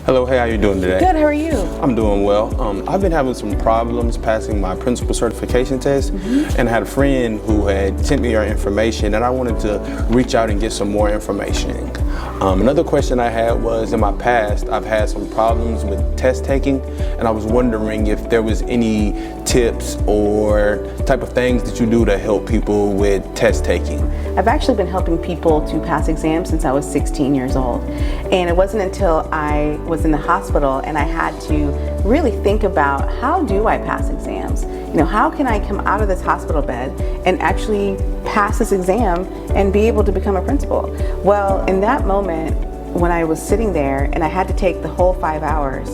Hello, hey, how you doing today? Good, how are you? I'm doing well. I've been having some problems passing my principal certification test, and I had a friend who had sent me your information, and I wanted to reach out and get some more information. Another question I had was, in my past, I've had some problems with test taking, and I was wondering if there was any tips or type of things that you do to help people with test taking. I've actually been helping people to pass exams since I was 16 years old. And it wasn't until I was in the hospital and I had to really think about, how do I pass exams? You know, how can I come out of this hospital bed and actually pass this exam and be able to become a principal? Well, in that moment, when I was sitting there and I had to take the whole 5 hours,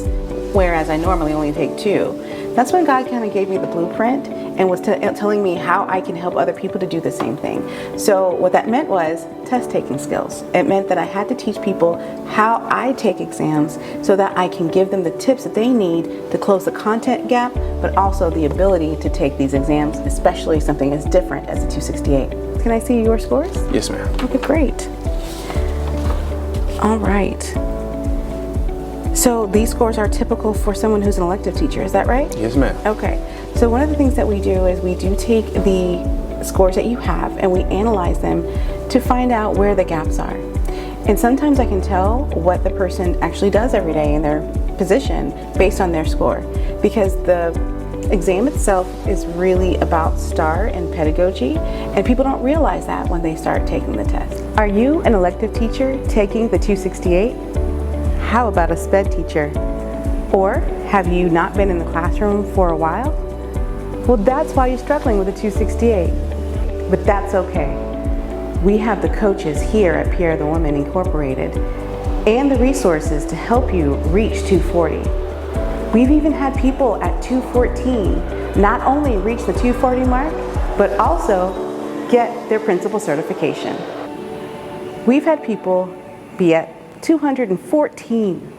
whereas I normally only take 2, that's when God kind of gave me the blueprint and was telling me how I can help other people to do the same thing. So what that meant was test taking skills. It meant that I had to teach people how I take exams so that I can give them the tips that they need to close the content gap, but also the ability to take these exams, especially something as different as a 268. Can I see your scores? Yes, ma'am. Okay, great. All right. So these scores are typical for someone who's an elective teacher, is that right? Yes, ma'am. Okay. So one of the things that we do is we do take the scores that you have and we analyze them to find out where the gaps are. And sometimes I can tell what the person actually does every day in their position based on their score, because the exam itself is really about STAR and pedagogy, and people don't realize that when they start taking the test. Are you an elective teacher taking the 268? How about a SPED teacher? Or have you not been in the classroom for a while? Well, that's why you're struggling with the 268, but that's okay. We have the coaches here at Pierre the Woman Incorporated and the resources to help you reach 240. We've even had people at 214 not only reach the 240 mark, but also get their principal certification. We've had people be at 214.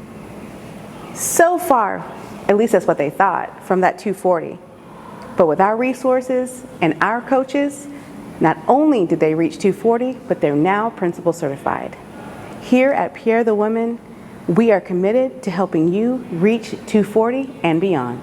So far, at least that's what they thought, from that 240. But with our resources and our coaches, not only did they reach 240, but they're now principal certified. Here at Pierre the Woman, we are committed to helping you reach 240 and beyond.